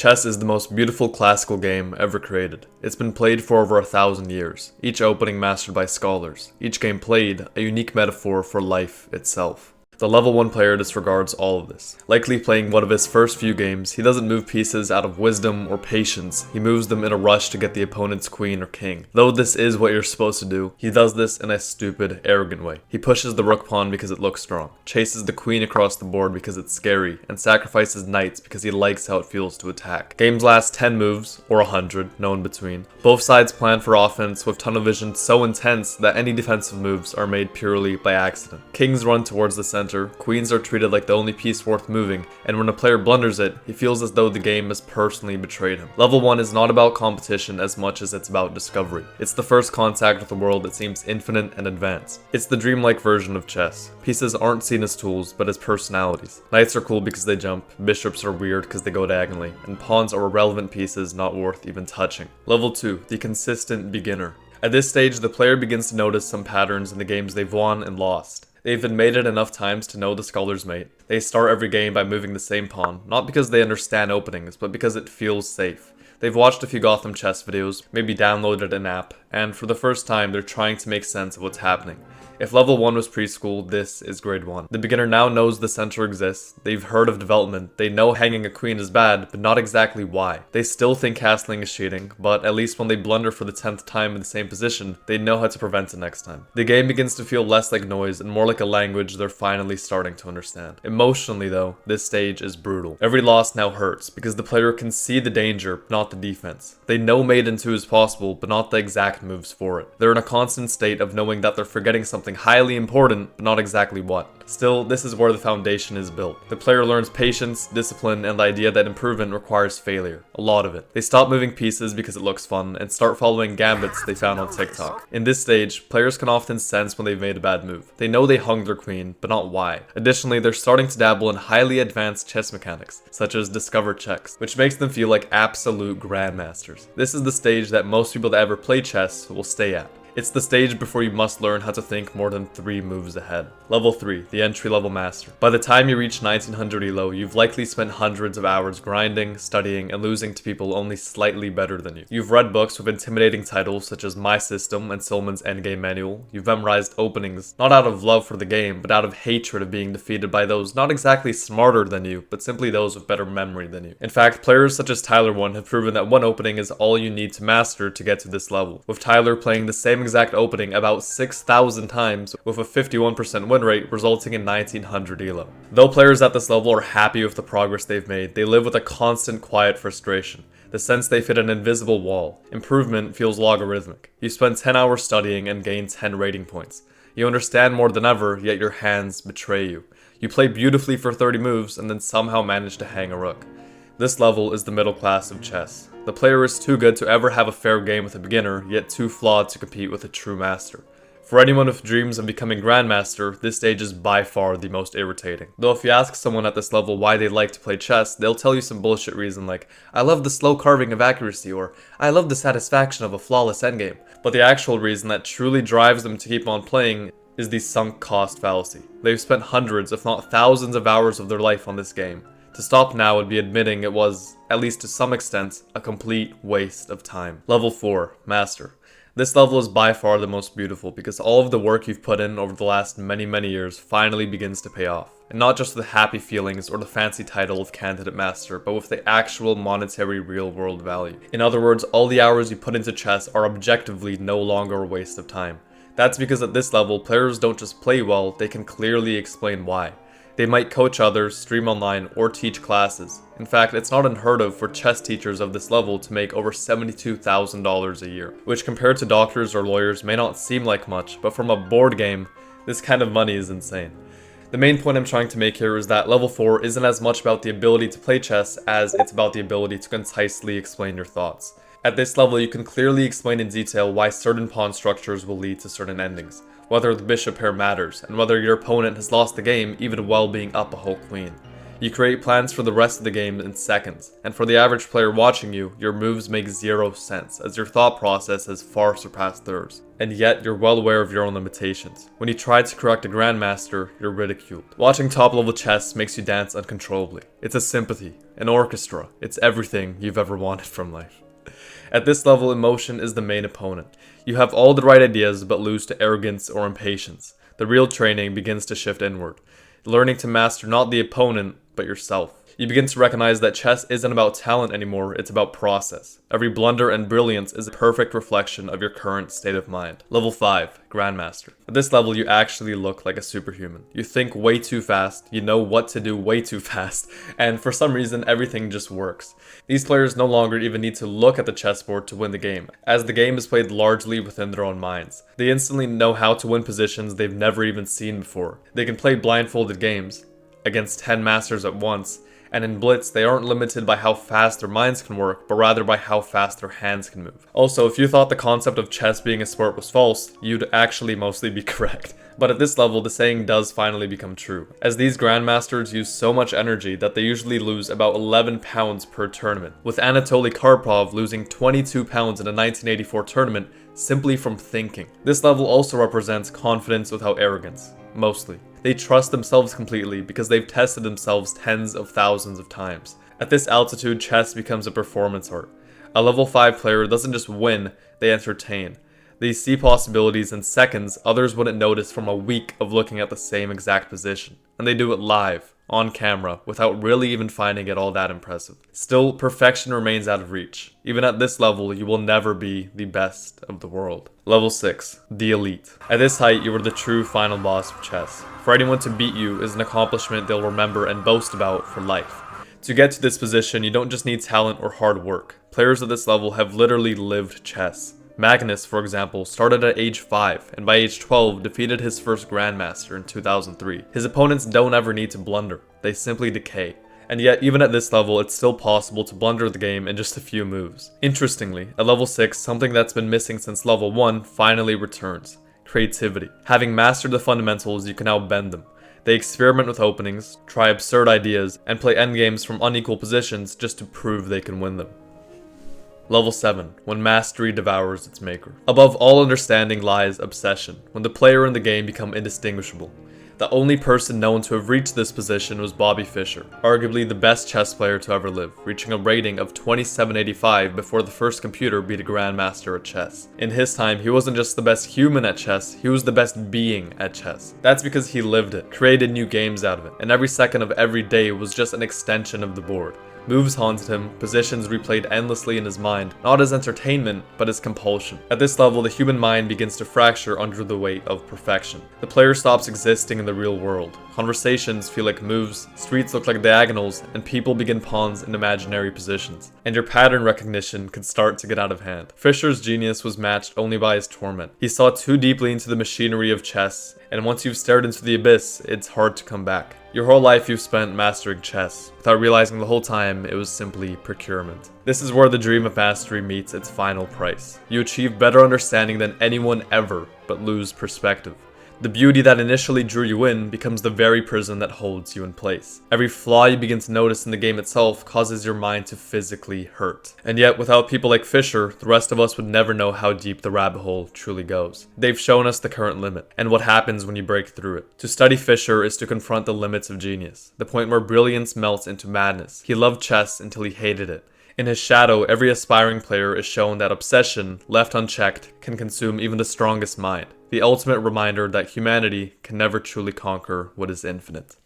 Chess is the most beautiful classical game ever created. It's been played for over 1,000 years, each opening mastered by scholars, each game played a unique metaphor for life itself. The level 1 player disregards all of this. Likely playing one of his first few games, he doesn't move pieces out of wisdom or patience, he moves them in a rush to get the opponent's queen or king. Though this is what you're supposed to do, he does this in a stupid, arrogant way. He pushes the rook pawn because it looks strong, chases the queen across the board because it's scary, and sacrifices knights because he likes how it feels to attack. Games last 10 moves, or 100, no in between. Both sides plan for offense with tunnel vision so intense that any defensive moves are made purely by accident. Kings run towards the center, queens are treated like the only piece worth moving, and when a player blunders it, he feels as though the game has personally betrayed him. Level 1 is not about competition as much as it's about discovery. It's the first contact with a world that seems infinite and advanced. It's the dreamlike version of chess. Pieces aren't seen as tools, but as personalities. Knights are cool because they jump, bishops are weird because they go diagonally, and pawns are irrelevant pieces not worth even touching. Level 2, the consistent beginner. At this stage, the player begins to notice some patterns in the games they've won and lost. They've been mated enough times to know the scholar's mate. They start every game by moving the same pawn, not because they understand openings, but because it feels safe. They've watched a few Gotham chess videos, maybe downloaded an app, and for the first time they're trying to make sense of what's happening. If level 1 was preschool, this is grade 1. The beginner now knows the center exists, they've heard of development, they know hanging a queen is bad, but not exactly why. They still think castling is cheating, but at least when they blunder for the 10th time in the same position, they know how to prevent it next time. The game begins to feel less like noise and more like a language they're finally starting to understand. Emotionally though, this stage is brutal. Every loss now hurts, because the player can see the danger, but not the defense. They know maiden 2 is possible, but not the exact moves for it. They're in a constant state of knowing that they're forgetting something highly important, but not exactly what. Still, this is where the foundation is built. The player learns patience, discipline, and the idea that improvement requires failure. A lot of it. They stop moving pieces because it looks fun, and start following gambits they found on TikTok. In this stage, players can often sense when they've made a bad move. They know they hung their queen, but not why. Additionally, they're starting to dabble in highly advanced chess mechanics, such as discover checks, which makes them feel like absolute grandmasters. This is the stage that most people that ever play chess will stay at. It's the stage before you must learn how to think more than 3 moves ahead. Level 3, the entry-level master. By the time you reach 1900 elo, you've likely spent hundreds of hours grinding, studying, and losing to people only slightly better than you. You've read books with intimidating titles such as My System and Silman's Endgame Manual. You've memorized openings, not out of love for the game, but out of hatred of being defeated by those not exactly smarter than you, but simply those with better memory than you. In fact, players such as Tyler 1 have proven that one opening is all you need to master to get to this level, with Tyler playing the same exact opening about 6,000 times with a 51% win rate, resulting in 1900 elo. Though players at this level are happy with the progress they've made, they live with a constant quiet frustration. The sense they've hit an invisible wall. Improvement feels logarithmic. You spend 10 hours studying and gain 10 rating points. You understand more than ever, yet your hands betray you. You play beautifully for 30 moves and then somehow manage to hang a rook. This level is the middle class of chess. The player is too good to ever have a fair game with a beginner, yet too flawed to compete with a true master. For anyone with dreams of becoming Grandmaster, this stage is by far the most irritating. Though if you ask someone at this level why they like to play chess, they'll tell you some bullshit reason like, I love the slow carving of accuracy, or I love the satisfaction of a flawless endgame. But the actual reason that truly drives them to keep on playing is the sunk cost fallacy. They've spent hundreds, if not thousands of hours of their life on this game. To stop now would be admitting it was, at least to some extent, a complete waste of time. Level 4, Master. This level is by far the most beautiful because all of the work you've put in over the last many years finally begins to pay off. And not just with the happy feelings or the fancy title of Candidate Master, but with the actual monetary real-world value. In other words, all the hours you put into chess are objectively no longer a waste of time. That's because at this level, players don't just play well, they can clearly explain why. They might coach others, stream online, or teach classes. In fact, it's not unheard of for chess teachers of this level to make over $72,000 a year, which compared to doctors or lawyers may not seem like much, but from a board game, this kind of money is insane. The main point I'm trying to make here is that level 4 isn't as much about the ability to play chess as it's about the ability to concisely explain your thoughts. At this level, you can clearly explain in detail why certain pawn structures will lead to certain endings, whether the bishop pair matters, and whether your opponent has lost the game even while being up a whole queen. You create plans for the rest of the game in seconds, and for the average player watching you, your moves make zero sense, as your thought process has far surpassed theirs. And yet, you're well aware of your own limitations. When you try to correct a Grandmaster, you're ridiculed. Watching top-level chess makes you dance uncontrollably. It's a symphony, an orchestra. It's everything you've ever wanted from life. At this level, emotion is the main opponent. You have all the right ideas, but lose to arrogance or impatience. The real training begins to shift inward, learning to master not the opponent, but yourself. You begin to recognize that chess isn't about talent anymore, it's about process. Every blunder and brilliance is a perfect reflection of your current state of mind. Level 5, Grandmaster. At this level, you actually look like a superhuman. You think way too fast, you know what to do way too fast, and for some reason, everything just works. These players no longer even need to look at the chessboard to win the game, as the game is played largely within their own minds. They instantly know how to win positions they've never even seen before. They can play blindfolded games against 10 masters at once, and in Blitz, they aren't limited by how fast their minds can work, but rather by how fast their hands can move. Also, if you thought the concept of chess being a sport was false, you'd actually mostly be correct. But at this level, the saying does finally become true, as these Grandmasters use so much energy that they usually lose about 11 pounds per tournament, with Anatoly Karpov losing 22 pounds in a 1984 tournament simply from thinking. This level also represents confidence without arrogance, mostly. They trust themselves completely because they've tested themselves tens of thousands of times. At this altitude, chess becomes a performance art. A level 5 player doesn't just win, they entertain. They see possibilities in seconds others wouldn't notice from a week of looking at the same exact position. And they do it live, on camera, without really even finding it all that impressive. Still, perfection remains out of reach. Even at this level, you will never be the best of the world. Level 6, the Elite. At this height, you are the true final boss of chess. For anyone to beat you is an accomplishment they'll remember and boast about for life. To get to this position, you don't just need talent or hard work. Players at this level have literally lived chess. Magnus, for example, started at age 5, and by age 12 defeated his first Grandmaster in 2003. His opponents don't ever need to blunder, they simply decay. And yet, even at this level, it's still possible to blunder the game in just a few moves. Interestingly, at level 6, something that's been missing since level 1 finally returns. Creativity. Having mastered the fundamentals, you can now bend them. They experiment with openings, try absurd ideas, and play endgames from unequal positions just to prove they can win them. Level 7, when mastery devours its maker. Above all understanding lies obsession, when the player and the game become indistinguishable. The only person known to have reached this position was Bobby Fischer, arguably the best chess player to ever live, reaching a rating of 2785 before the first computer beat a Grandmaster at chess. In his time, he wasn't just the best human at chess, he was the best being at chess. That's because he lived it, created new games out of it, and every second of every day was just an extension of the board. Moves haunted him, positions replayed endlessly in his mind, not as entertainment, but as compulsion. At this level, the human mind begins to fracture under the weight of perfection. The player stops existing in the real world. Conversations feel like moves, streets look like diagonals, and people begin pawns in imaginary positions. And your pattern recognition could start to get out of hand. Fischer's genius was matched only by his torment. He saw too deeply into the machinery of chess, and once you've stared into the abyss, it's hard to come back. Your whole life you've spent mastering chess, without realizing the whole time it was simply procurement. This is where the dream of mastery meets its final price. You achieve better understanding than anyone ever, but lose perspective. The beauty that initially drew you in becomes the very prison that holds you in place. Every flaw you begin to notice in the game itself causes your mind to physically hurt. And yet, without people like Fischer, the rest of us would never know how deep the rabbit hole truly goes. They've shown us the current limit, and what happens when you break through it. To study Fischer is to confront the limits of genius, the point where brilliance melts into madness. He loved chess until he hated it. In his shadow, every aspiring player is shown that obsession, left unchecked, can consume even the strongest mind. The ultimate reminder that humanity can never truly conquer what is infinite.